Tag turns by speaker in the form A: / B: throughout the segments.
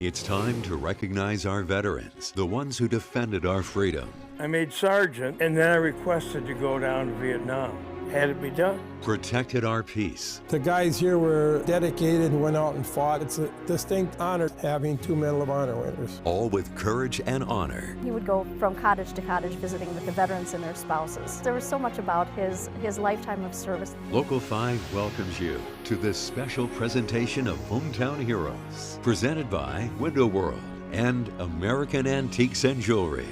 A: It's time to recognize our veterans, the ones who defended our freedom.
B: I made sergeant, and then I requested to go down to Vietnam. Had it be done.
A: Protected our peace.
C: The guys here were dedicated and went out and fought. It's a distinct honor having 2 Medal of Honor winners.
A: All with courage and honor.
D: He would go from cottage to cottage visiting with the veterans and their spouses. There was so much about his lifetime of service.
A: Local 5 welcomes you to this special presentation of Hometown Heroes, presented by Window World and American Antiques and Jewelry.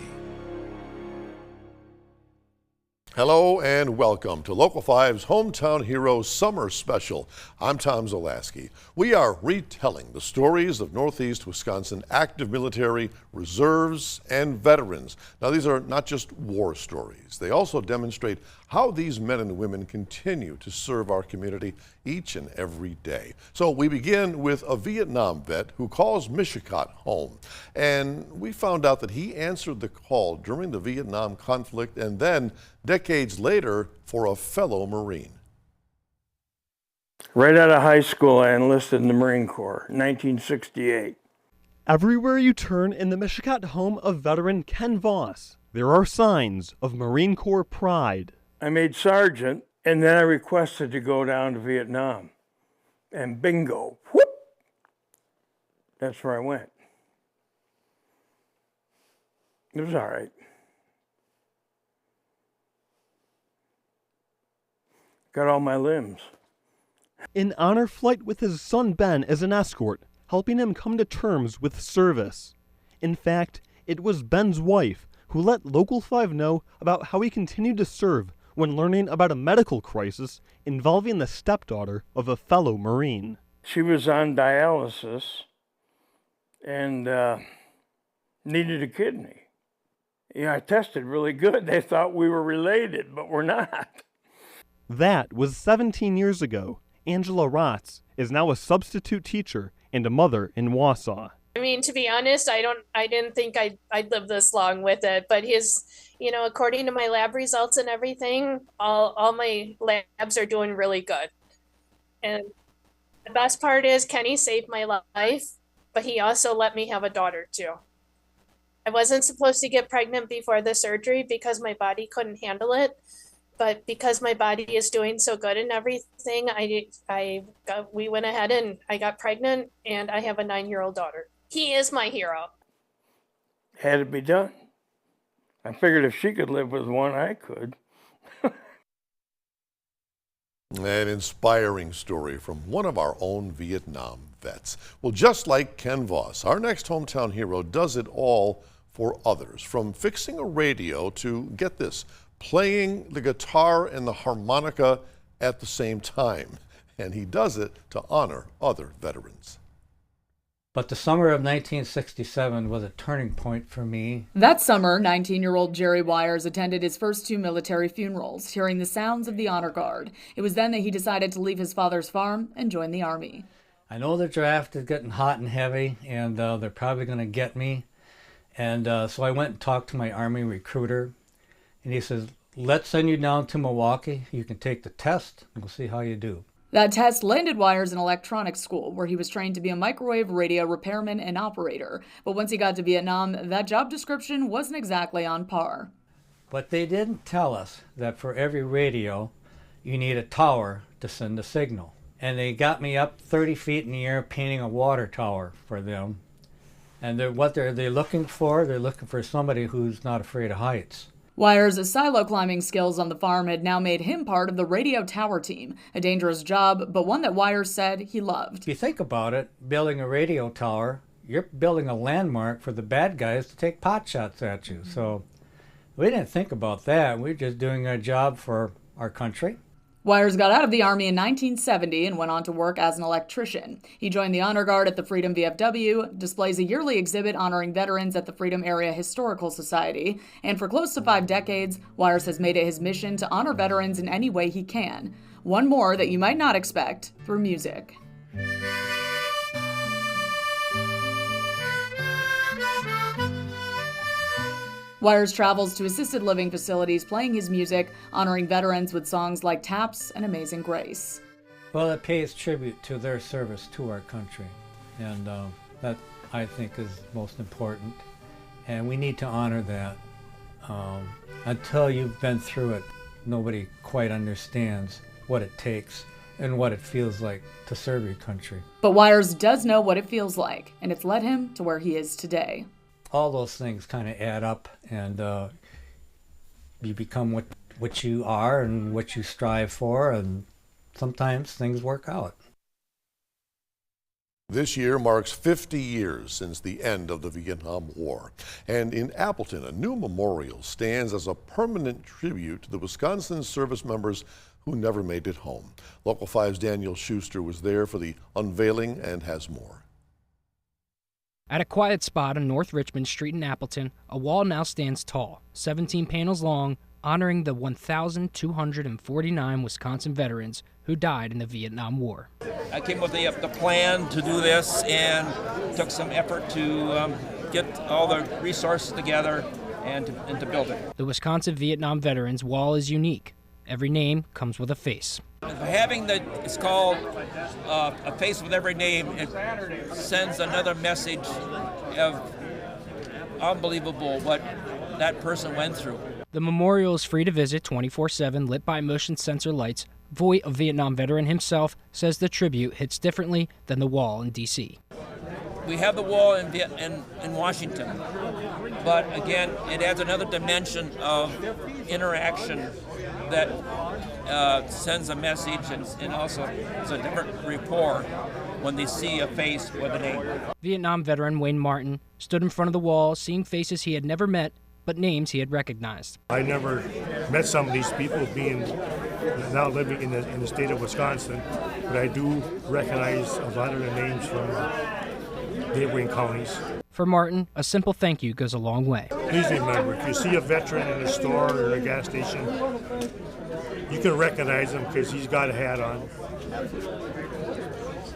E: Hello and welcome to Local 5's Hometown Heroes Summer Special. I'm Tom Zolaski. We are retelling the stories of Northeast Wisconsin active military, reserves, and veterans. Now, these are not just war stories. They also demonstrate how these men and women continue to serve our community each and every day. So we begin with a Vietnam vet who calls Mishicot home. And we found out that he answered the call during the Vietnam conflict and then decades later for a fellow Marine.
B: Right out of high school, I enlisted in the Marine Corps, 1968.
F: Everywhere you turn in the Mishicot home of veteran Ken Voss, there are signs of Marine Corps pride.
B: I made sergeant, and then I requested to go down to Vietnam. And bingo, whoop, that's where I went. It was all right. Got all my limbs.
F: An honor flight with his son Ben as an escort, helping him come to terms with service. In fact, it was Ben's wife who let Local 5 know about how he continued to serve when learning about a medical crisis involving the stepdaughter of a fellow Marine.
B: She was on dialysis and needed a kidney. Yeah, I tested really good. They thought we were related, but we're not.
F: That was 17 years ago. Angela Rotz is now a substitute teacher and a mother in Wausau.
G: I mean, to be honest, I didn't think I'd live this long with it, but according to my lab results and everything, all my labs are doing really good. And the best part is Kenny saved my life, but he also let me have a daughter too. I wasn't supposed to get pregnant before the surgery because my body couldn't handle it. But because my body is doing so good and everything, we went ahead and I got pregnant, and I have a 9-year-old daughter. He is my hero.
B: Had it be done. I figured if she could live with one, I could.
E: An inspiring story from one of our own Vietnam vets. Well, just like Ken Voss, our next hometown hero does it all for others, from fixing a radio to, get this, playing the guitar and the harmonica at the same time. And he does it to honor other veterans.
H: But the summer of 1967 was a turning point for me.
I: That summer, 19-year-old Jerry Wires attended his first 2 military funerals, hearing the sounds of the honor guard. It was then that he decided to leave his father's farm and join the Army.
H: I know the draft is getting hot and heavy, and they're probably going to get me. And so I went and talked to my Army recruiter. And he says, let's send you down to Milwaukee. You can take the test, and we'll see how you do.
I: That test landed Wires in electronics school, where he was trained to be a microwave radio repairman and operator. But once he got to Vietnam, that job description wasn't exactly on par.
H: But they didn't tell us that for every radio, you need a tower to send a signal. And they got me up 30 feet in the air painting a water tower for them. And what they're looking for? They're looking for somebody who's not afraid of heights.
I: Wires' silo climbing skills on the farm had now made him part of the radio tower team, a dangerous job, but one that Wires said he loved.
H: If you think about it, building a radio tower, you're building a landmark for the bad guys to take pot shots at you. So we didn't think about that. We were just doing our job for our country.
I: Wires got out of the Army in 1970 and went on to work as an electrician. He joined the Honor Guard at the Freedom VFW, displays a yearly exhibit honoring veterans at the Freedom Area Historical Society, and for close to 5 decades, Wires has made it his mission to honor veterans in any way he can. One more that you might not expect, through music. Wires travels to assisted living facilities playing his music, honoring veterans with songs like Taps and Amazing Grace.
H: Well, it pays tribute to their service to our country. And I think is most important, and we need to honor that. Until you've been through it, nobody quite understands what it takes and what it feels like to serve your country.
I: But Wires does know what it feels like, and it's led him to where he is today.
H: All those things kind of add up, and you become what you are and what you strive for, and sometimes things work out.
E: This year marks 50 years since the end of the Vietnam War. And in Appleton, a new memorial stands as a permanent tribute to the Wisconsin service members who never made it home. Local 5's Daniel Schuster was there for the unveiling and has more.
J: At a quiet spot on North Richmond Street in Appleton, a wall now stands tall, 17 panels long, honoring the 1,249 Wisconsin veterans who died in the Vietnam War.
K: I came with the plan to do this and took some effort to get all the resources together and to build it.
J: The Wisconsin Vietnam Veterans Wall is unique. Every name comes with a face.
K: Having it's called a face with every name, it sends another message of unbelievable what that person went through.
J: The memorial is free to visit 24/7, lit by motion sensor lights. Voight, a Vietnam veteran himself, says the tribute hits differently than the wall in D.C.
K: We have the wall in Washington, but again, it adds another dimension of interaction that sends a message and also it's a different rapport when they see a face with a name.
J: Vietnam veteran Wayne Martin stood in front of the wall, seeing faces he had never met, but names he had recognized.
L: I never met some of these people being now living in the state of Wisconsin, but I do recognize a lot of the names from neighboring counties.
J: For Martin, a simple thank you goes a long way.
L: Please remember, if you see a veteran in a store or a gas station, you can recognize him because he's got a hat on.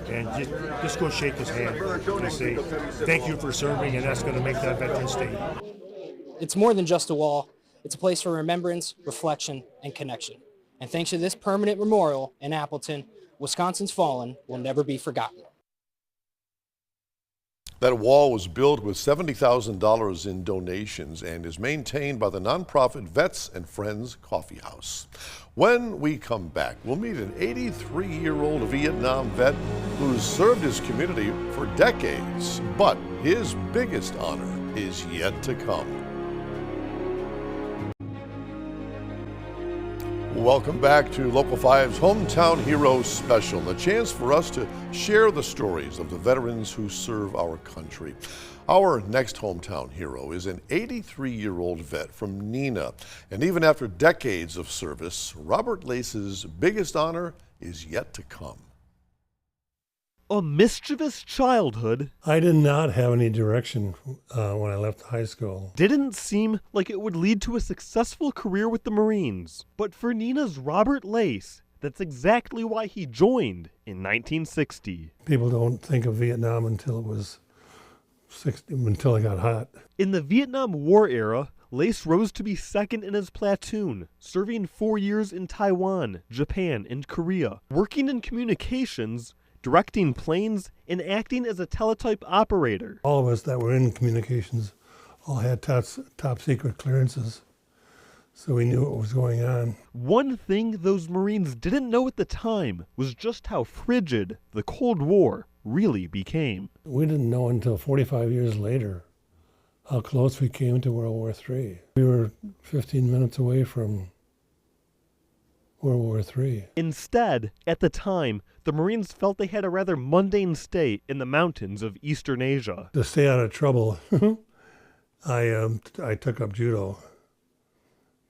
L: And just go shake his hand and say, thank you for serving, and that's going to make that veteran stay.
M: It's more than just a wall. It's a place for remembrance, reflection, and connection. And thanks to this permanent memorial in Appleton, Wisconsin's fallen will never be forgotten.
E: That wall was built with $70,000 in donations and is maintained by the nonprofit Vets and Friends Coffee House. When we come back, we'll meet an 83-year-old Vietnam vet who's served his community for decades, but his biggest honor is yet to come. Welcome back to Local 5's Hometown Heroes Special, a chance for us to share the stories of the veterans who serve our country. Our next hometown hero is an 83-year-old vet from Neenah, and even after decades of service, Robert Lace's biggest honor is yet to come.
F: A mischievous childhood.
C: I did not have any direction when I left high school.
F: Didn't seem like it would lead to a successful career with the Marines. But for Neenah's Robert Lace, that's exactly why he joined in 1960.
C: People don't think of Vietnam until it got hot.
F: In the Vietnam War era, Lace rose to be second in his platoon, serving 4 years in Taiwan, Japan, and Korea, working in communications, directing planes, and acting as a teletype operator.
C: All of us that were in communications all had top secret clearances, so we knew what was going on.
F: One thing those Marines didn't know at the time was just how frigid the Cold War really became.
C: We didn't know until 45 years later how close we came to World War III. We were 15 minutes away from World War III.
F: Instead, at the time, the Marines felt they had a rather mundane stay in the mountains of Eastern Asia.
C: To stay out of trouble, I took up judo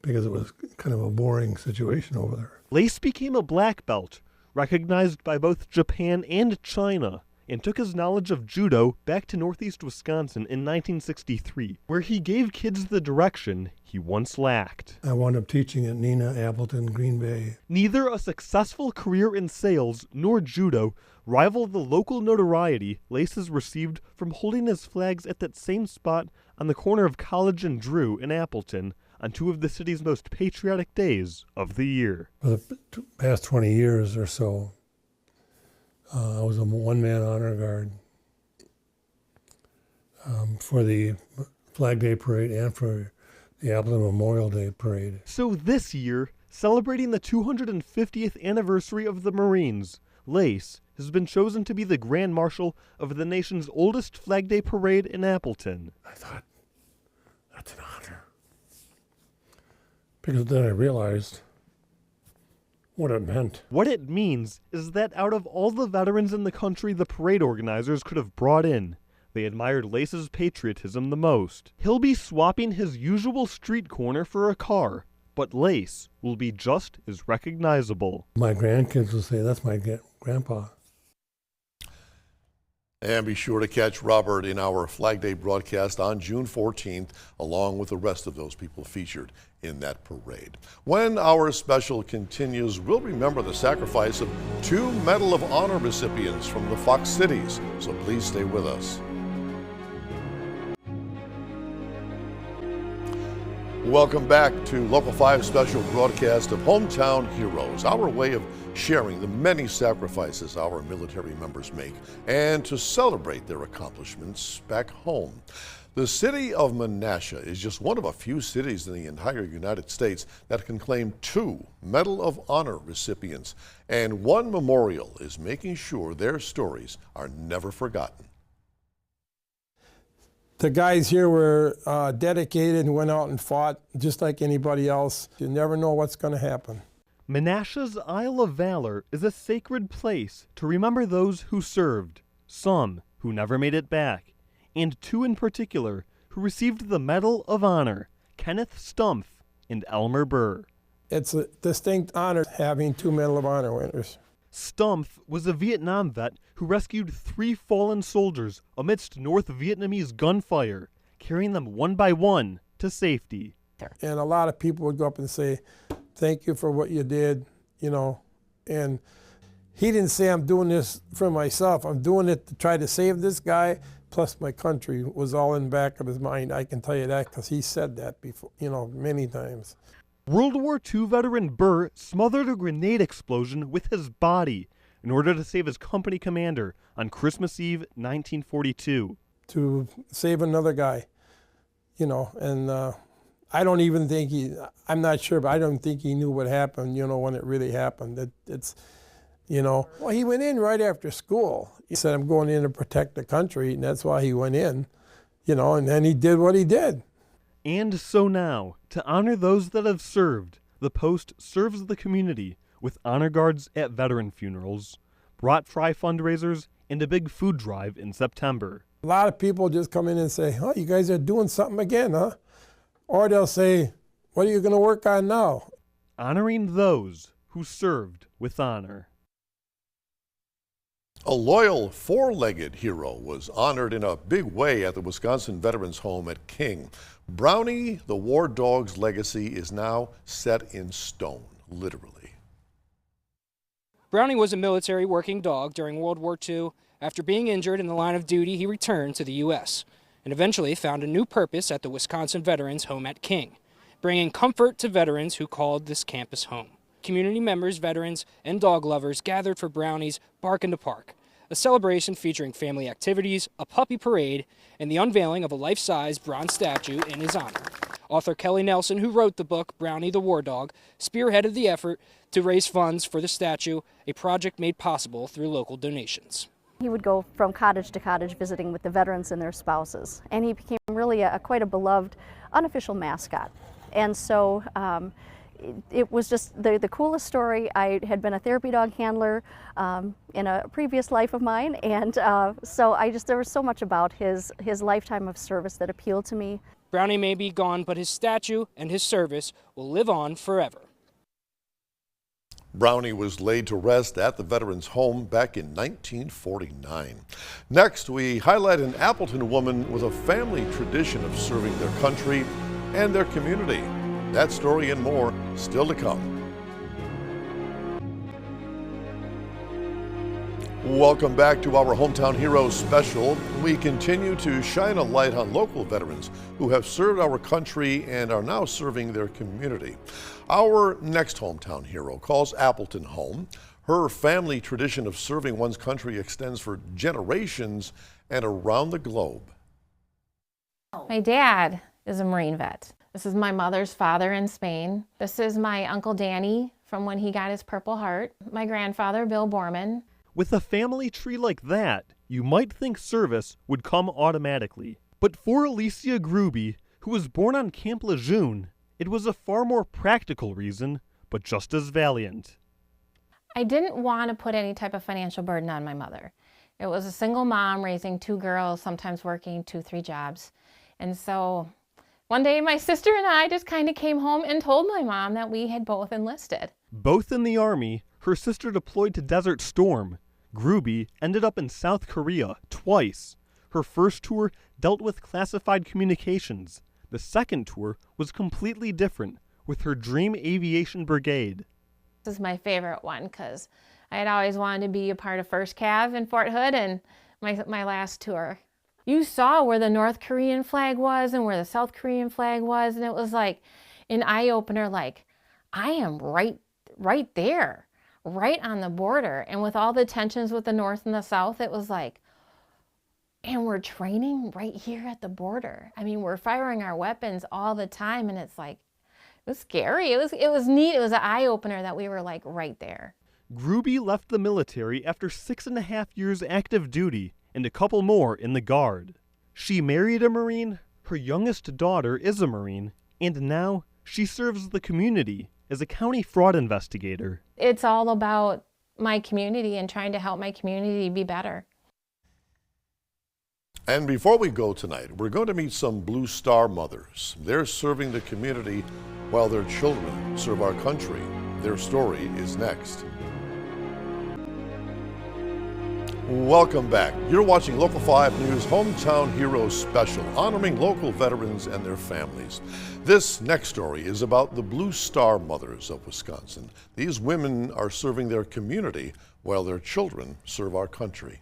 C: because it was kind of a boring situation over there.
F: Lace became a black belt, recognized by both Japan and China, and took his knowledge of judo back to northeast Wisconsin in 1963, where he gave kids the direction he once lacked.
C: I wound up teaching at Neenah, Appleton, Green Bay.
F: Neither a successful career in sales nor judo rival the local notoriety Lace has received from holding his flags at that same spot on the corner of College and Drew in Appleton on two of the city's most patriotic days of the year.
C: For the past 20 years or so, I was a one-man honor guard. for the Flag Day Parade and for the Appleton Memorial Day Parade.
F: So this year, celebrating the 250th anniversary of the Marines, Lace has been chosen to be the Grand Marshal of the nation's oldest Flag Day Parade in Appleton.
C: I thought, that's an honor. Because then I realized what it meant.
F: What it means is that out of all the veterans in the country the parade organizers could have brought in, they admired Lace's patriotism the most. He'll be swapping his usual street corner for a car, but Lace will be just as recognizable.
C: My grandkids will say, that's my grandpa.
E: And be sure to catch Robert in our Flag Day broadcast on June 14th, along with the rest of those people featured in that parade. When our special continues, we'll remember the sacrifice of 2 Medal of Honor recipients from the Fox Cities, so please stay with us. Welcome back to Local 5's special broadcast of Hometown Heroes, our way of sharing the many sacrifices our military members make and to celebrate their accomplishments back home. The city of Menasha is just one of a few cities in the entire United States that can claim 2 Medal of Honor recipients, and one memorial is making sure their stories are never forgotten.
N: The guys here were dedicated and went out and fought just like anybody else. You never know what's going to happen.
F: Menasha's Isle of Valor is a sacred place to remember those who served, some who never made it back, and 2 in particular who received the Medal of Honor, Kenneth Stumpf and Elmer Burr.
N: It's a distinct honor having 2 Medal of Honor winners.
F: Stumpf was a Vietnam vet who rescued 3 fallen soldiers amidst North Vietnamese gunfire, carrying them one by one to safety.
N: And a lot of people would go up and say, thank you for what you did, you know. And he didn't say, I'm doing this for myself. I'm doing it to try to save this guy, plus my country was all in the back of his mind. I can tell you that because he said that before, you know, many times.
F: World War II veteran Burr smothered a grenade explosion with his body in order to save his company commander on Christmas Eve, 1942.
N: To save another guy, you know, and I don't even think I'm not sure, but I don't think he knew what happened, you know, when it really happened. It's, you know, well, he went in right after school. He said, I'm going in to protect the country, and that's why he went in, you know, and then he did what he did.
F: And so now, to honor those that have served, the Post serves the community with honor guards at veteran funerals, brought fry fundraisers, and a big food drive in September.
N: A lot of people just come in and say, oh, you guys are doing something again, huh? Or they'll say, what are you going to work on now?
F: Honoring those who served with honor.
E: A loyal 4-legged hero was honored in a big way at the Wisconsin Veterans Home at King. Brownie, the war dog's legacy is now set in stone, literally.
M: Brownie was a military working dog during World War II. After being injured in the line of duty, he returned to the U.S. and eventually found a new purpose at the Wisconsin Veterans Home at King, bringing comfort to veterans who called this campus home. Community members, veterans, and dog lovers gathered for Brownie's Bark in the Park, a celebration featuring family activities, a puppy parade, and the unveiling of a life-size bronze statue in his honor. Author Kelly Nelson, who wrote the book Brownie the War Dog, spearheaded the effort to raise funds for the statue, a project made possible through local donations.
D: He would go from cottage to cottage visiting with the veterans and their spouses, and he became really quite a beloved unofficial mascot. And so it was just the coolest story. I had been a therapy dog handler in a previous life of mine, and so there was so much about his lifetime of service that appealed to me.
M: Brownie may be gone, but his statue and his service will live on forever.
E: Brownie was laid to rest at the Veterans Home back in 1949. Next, we highlight an Appleton woman with a family tradition of serving their country and their community. That story and more still to come. Welcome back to our Hometown Heroes special. We continue to shine a light on local veterans who have served our country and are now serving their community. Our next hometown hero calls Appleton home. Her family tradition of serving one's country extends for generations and around the globe.
O: My dad is a Marine vet. This is my mother's father in Spain. This is my Uncle Danny from when he got his Purple Heart. My grandfather, Bill Borman.
F: With a family tree like that, you might think service would come automatically. But for Alicia Gruby, who was born on Camp Lejeune, it was a far more practical reason, but just as valiant.
O: I didn't want to put any type of financial burden on my mother. It was a single mom raising 2 girls, sometimes working 2-3 jobs. And so one day my sister and I just kind of came home and told my mom that we had both enlisted.
F: Both in the Army, her sister deployed to Desert Storm. Gruby ended up in South Korea twice. Her first tour dealt with classified communications. The second tour was completely different, with her Dream Aviation Brigade.
O: This is my favorite one because I had always wanted to be a part of 1st Cav in Fort Hood and my last tour. You saw where the North Korean flag was and where the South Korean flag was, and it was like an eye-opener, like, I am right there, right on the border. And with all the tensions with the North and the South, it was like, and we're training right here at the border. I mean, we're firing our weapons all the time, and it's like, it was scary. It was neat. It was an eye-opener that we were like right there.
F: Gruby left the military after 6.5 years active duty and a couple more in the Guard. She married a Marine, her youngest daughter is a Marine, and now she serves the community as a county fraud investigator.
O: It's all about my community and trying to help my community be better.
E: And before we go tonight, we're going to meet some Blue Star mothers. They're serving the community while their children serve our country. Their story is next. Welcome back. You're watching Local 5 News Hometown Heroes Special, honoring local veterans and their families. This next story is about the Blue Star mothers of Wisconsin. These women are serving their community while their children serve our country.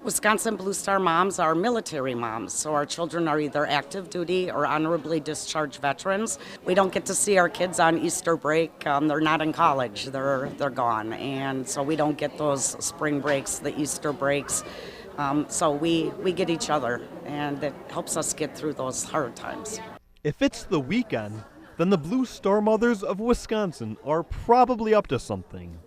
P: Wisconsin Blue Star moms are military moms, so our children are either active duty or honorably discharged veterans. We don't get to see our kids on Easter break. They're not in college, they're gone, and so we don't get those spring breaks, the Easter breaks. So we get each other, and it helps us get through those hard times.
F: If it's the weekend, then the Blue Star mothers of Wisconsin are probably up to something.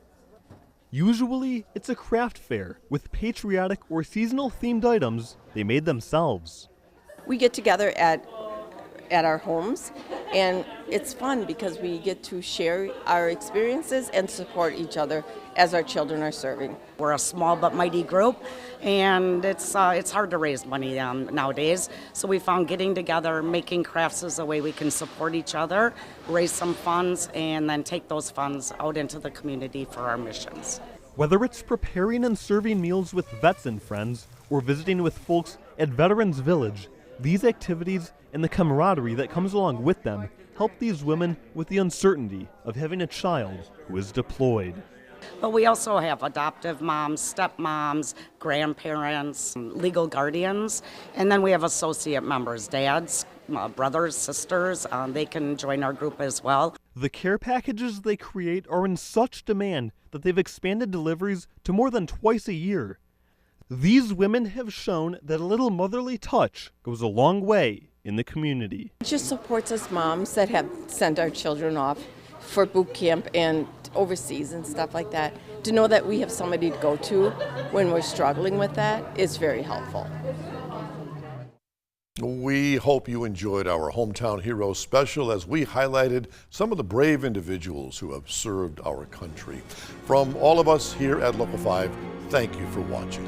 F: Usually, it's a craft fair with patriotic or seasonal themed items they made themselves.
Q: We get together at our homes, and it's fun because we get to share our experiences and support each other as our children are serving.
P: We're a small but mighty group, and it's hard to raise money nowadays. So we found getting together, making crafts is a way we can support each other, raise some funds, and then take those funds out into the community for our missions.
F: Whether it's preparing and serving meals with vets and friends, or visiting with folks at Veterans Village, these activities and the camaraderie that comes along with them help these women with the uncertainty of having a child who is deployed.
P: But we also have adoptive moms, stepmoms, grandparents, legal guardians, and then we have associate members, dads, brothers, sisters. They can join our group as well.
F: The care packages they create are in such demand that they've expanded deliveries to more than twice a year. These women have shown that a little motherly touch goes a long way in the community.
Q: It just supports us moms that have sent our children off for boot camp and overseas and stuff like that. To know that we have somebody to go to when we're struggling with that is very helpful.
E: We hope you enjoyed our Hometown Heroes special as we highlighted some of the brave individuals who have served our country. From all of us here at Local 5, thank you for watching.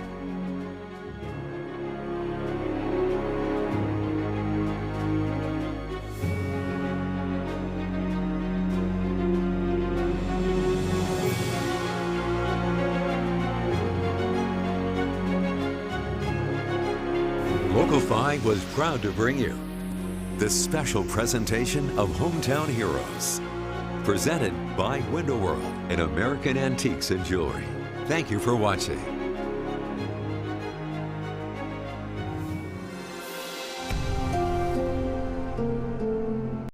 A: Local 5 was proud to bring you this special presentation of Hometown Heroes, presented by Window World and American Antiques and Jewelry. Thank you for watching.